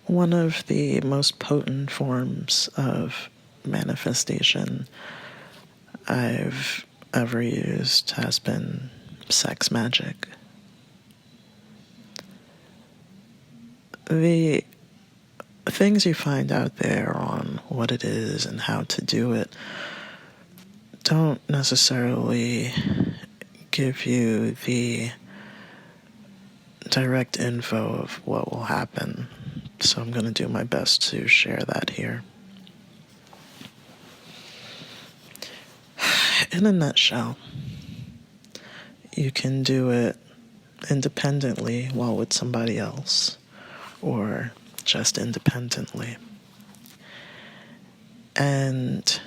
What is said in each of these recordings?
One of the most potent forms of manifestation I've ever used has been sex magic. The things you find out there on what it is and how to do it don't necessarily give you the direct info of what will happen, so I'm going to do my best to share that here. In a nutshell, you can do it independently while with somebody else, or just independently. And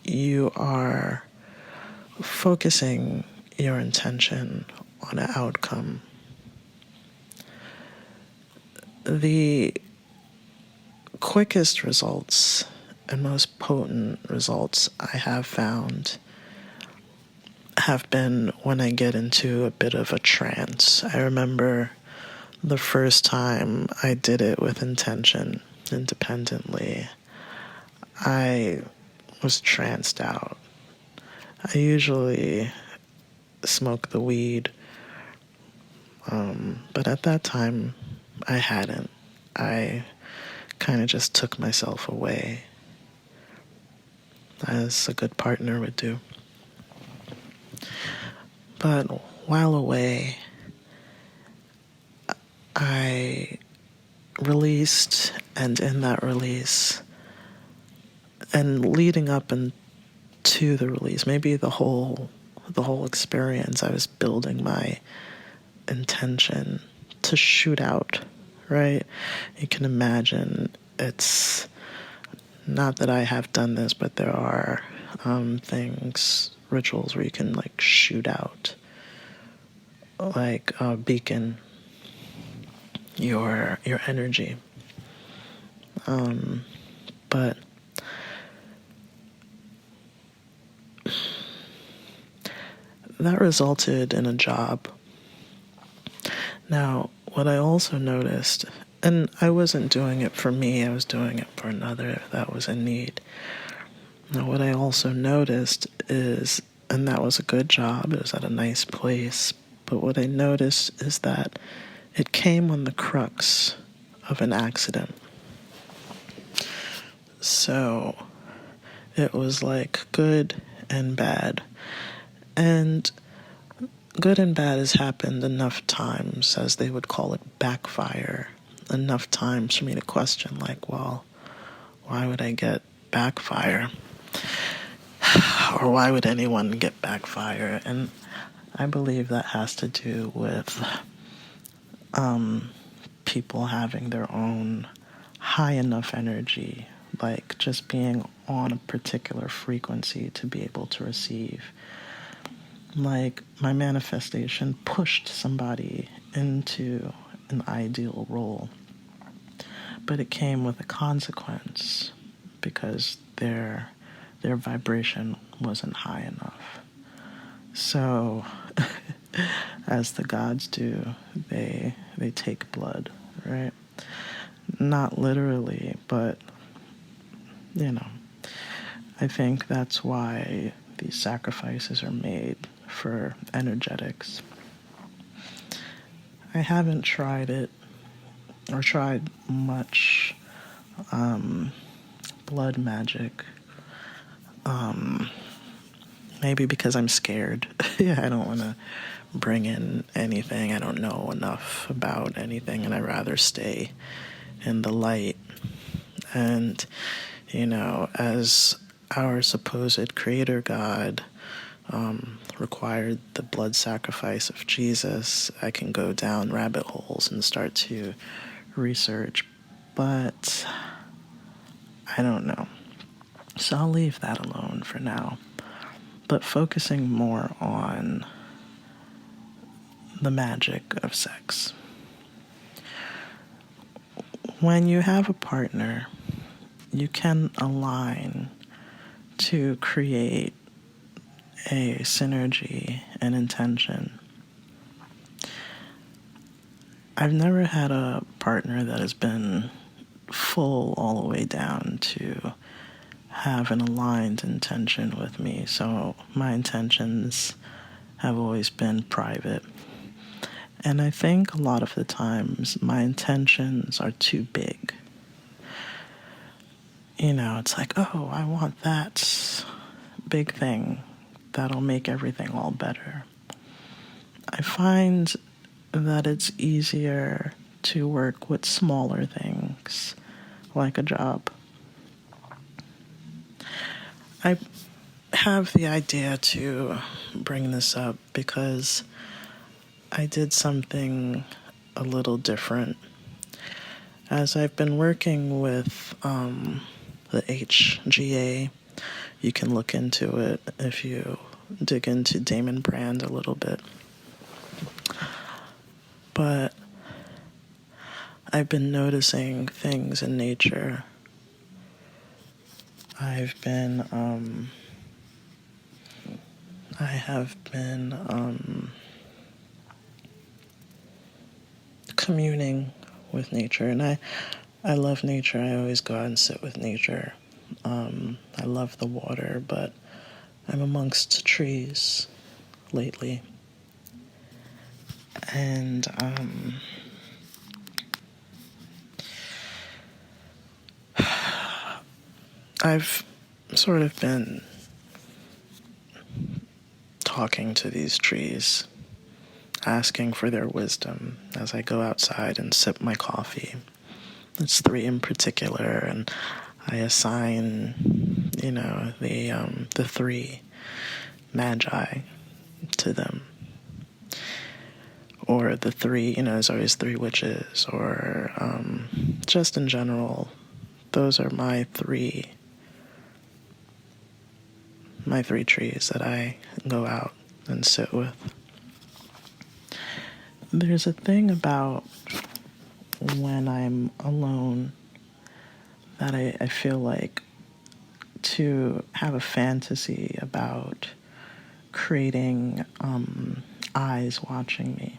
you are focusing your intention on an outcome. The quickest results and most potent results I have found have been when I get into a bit of a trance. I remember the first time I did it with intention independently, I was tranced out. I usually smoke the weed, but at that time I hadn't. I kind of just took myself away, as a good partner would do. But while away, I released, and in that release, and leading up into the release, maybe the whole experience, I was building my intention to shoot out, right? You can imagine, it's not that I have done this, but there are rituals where you can like shoot out, like a beacon, your energy. But that resulted in a job. Now, what I also noticed, and I wasn't doing it for me, I was doing it for another that was in need. Now, what I also noticed is, and that was a good job, it was at a nice place, but what I noticed is that it came on the crux of an accident. So, it was like good and bad. And good and bad has happened enough times, as they would call it, backfire, enough times for me to question, like, well, why would I get backfire? Or why would anyone get backfire? And I believe that has to do with people having their own high enough energy, like just being on a particular frequency to be able to receive. Like, my manifestation pushed somebody into an ideal role, but it came with a consequence because their vibration wasn't high enough. So, as the gods do, they take blood, right? Not literally, but, I think that's why these sacrifices are made, for energetics. I haven't tried it, or tried much blood magic. Maybe because I'm scared. Yeah, I don't want to bring in anything. I don't know enough about anything, and I'd rather stay in the light. And, as our supposed creator God required the blood sacrifice of Jesus, I can go down rabbit holes and start to research, but I don't know. So I'll leave that alone for now, but focusing more on the magic of sex. When you have a partner, you can align to create a synergy and intention. I've never had a partner that has been full all the way down to have an aligned intention with me. So my intentions have always been private. And I think a lot of the times my intentions are too big. It's like, oh, I want that big thing that'll make everything all better. I find that it's easier to work with smaller things, like a job. I have the idea to bring this up because I did something a little different. As I've been working with the HGA, you can look into it if you dig into Damon Brand a little bit. But I've been noticing things in nature. I have been communing with nature, and I love nature. I always go out and sit with nature. I love the water, but I'm amongst trees lately. And I've sort of been talking to these trees, asking for their wisdom as I go outside and sip my coffee. It's 3 in particular, and I assign, the 3 Magi to them. Or the 3, there's always 3 witches, or just in general, those are my 3 trees that I go out and sit with. There's a thing about when I'm alone that I feel like to have a fantasy about creating eyes watching me.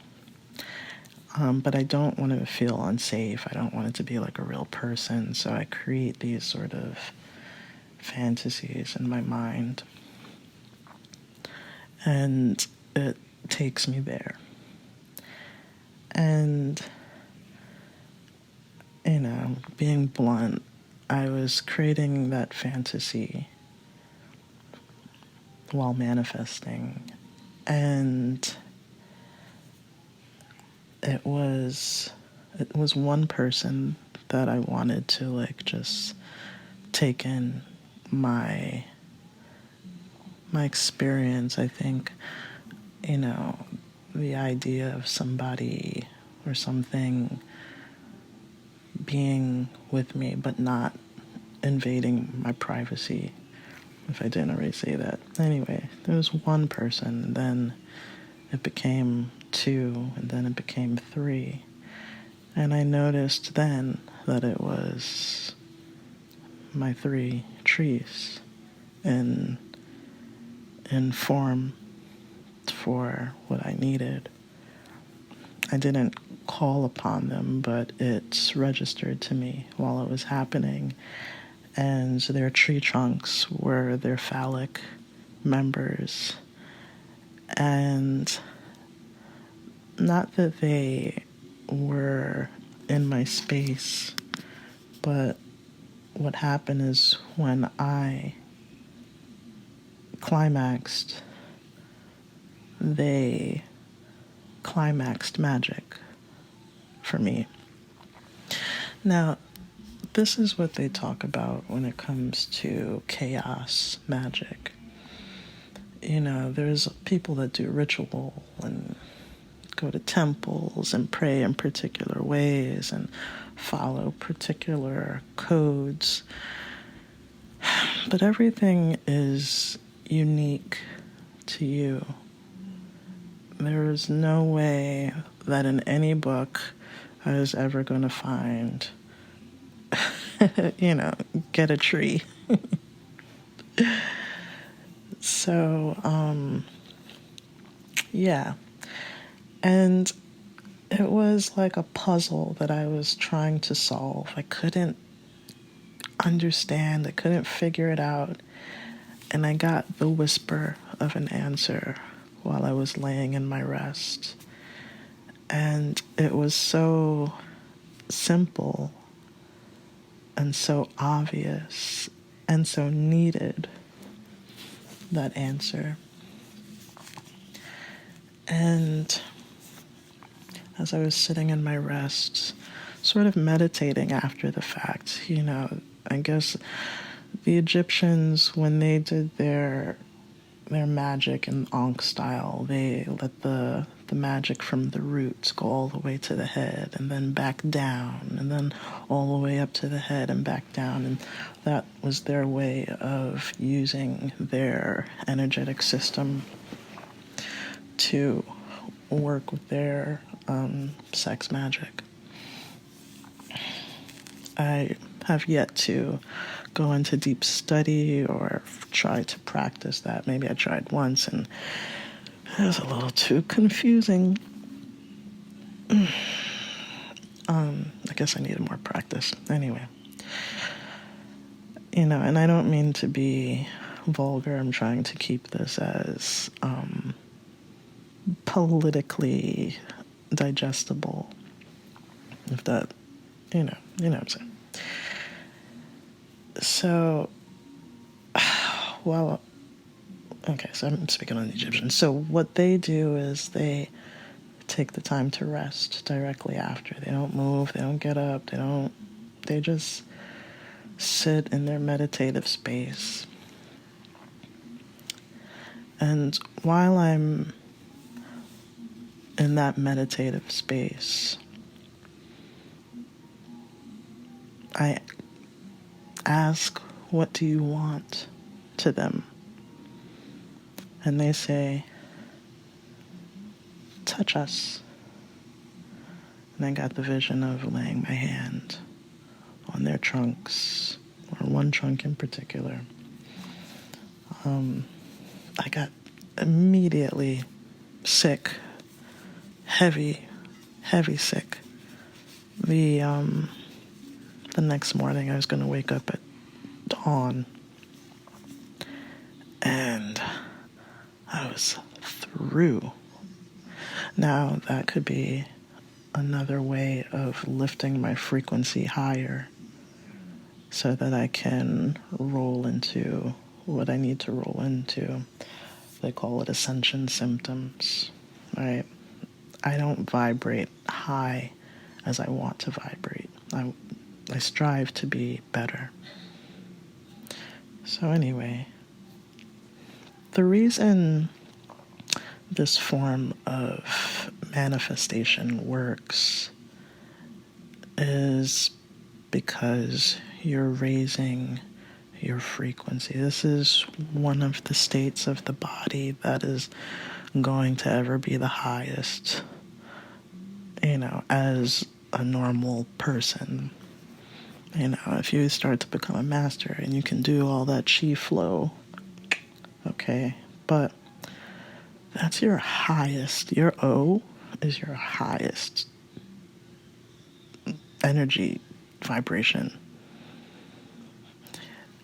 But I don't want to feel unsafe. I don't want it to be like a real person. So I create these sort of fantasies in my mind. And it takes me there. And, being blunt, I was creating that fantasy while manifesting. And it was one person that I wanted to just take in my experience. I think, the idea of somebody or something being with me but not invading my privacy, if I didn't already say that. Anyway, there was one person, then it became 2, and then it became 3. And I noticed then that it was my 3 trees in form for what I needed. I didn't call upon them, but it's registered to me while it was happening. And their tree trunks were their phallic members. And not that they were in my space, but what happened is when I climaxed, they climaxed Magick for me. Now, this is what they talk about when it comes to chaos magic. There's people that do ritual and go to temples and pray in particular ways and follow particular codes. But everything is unique to you. There is no way that in any book I was ever going to find, get a tree. So, yeah. And it was like a puzzle that I was trying to solve. I couldn't understand, I couldn't figure it out. And I got the whisper of an answer while I was laying in my rest. And it was so simple and so obvious and so needed, that answer. And as I was sitting in my rest, sort of meditating after the fact, I guess the Egyptians, when they did their magic in Ankh style, they let the magic from the roots go all the way to the head and then back down and then all the way up to the head and back down. And that was their way of using their energetic system to work with their sex magic. I have yet to go into deep study or try to practice that. Maybe I tried once and it was a little too confusing. I guess I needed more practice. Anyway, and I don't mean to be vulgar. I'm trying to keep this as politically digestible. If that, you know what I'm saying. So, well, okay, so I'm speaking on the Egyptians. So what they do is they take the time to rest directly after. They don't move, they don't get up, they just sit in their meditative space. And while I'm in that meditative space, I ask, "What do you want?" to them. And they say, "Touch us." And I got the vision of laying my hand on their trunks, or one trunk in particular. I got immediately sick, heavy sick. The next morning I was going to wake up at dawn, and I was through. Now that could be another way of lifting my frequency higher so that I can roll into what I need to roll into. They call it ascension symptoms, right? I don't vibrate high as I want to vibrate. I strive to be better. So anyway, the reason this form of manifestation works is because you're raising your frequency. This is one of the states of the body that is going to ever be the highest, as a normal person. If you start to become a master and you can do all that chi flow, okay, but that's your highest. Your O is your highest energy vibration.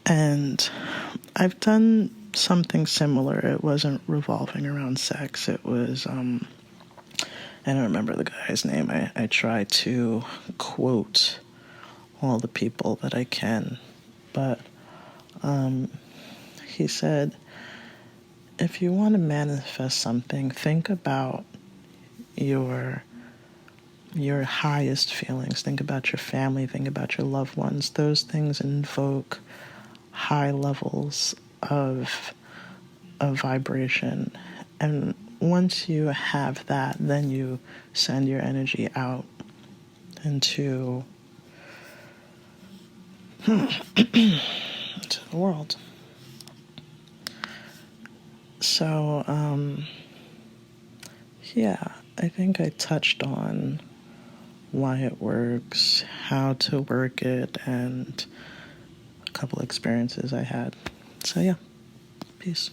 And I've done something similar. It wasn't revolving around sex. It was, I don't remember the guy's name. I try to quote all the people that I can. But he said, if you want to manifest something, think about your highest feelings. Think about your family. Think about your loved ones. Those things invoke high levels of vibration. And once you have that, then you send your energy out into the world. So, yeah, I think I touched on why it works, how to work it, and a couple experiences I had. So, yeah, peace.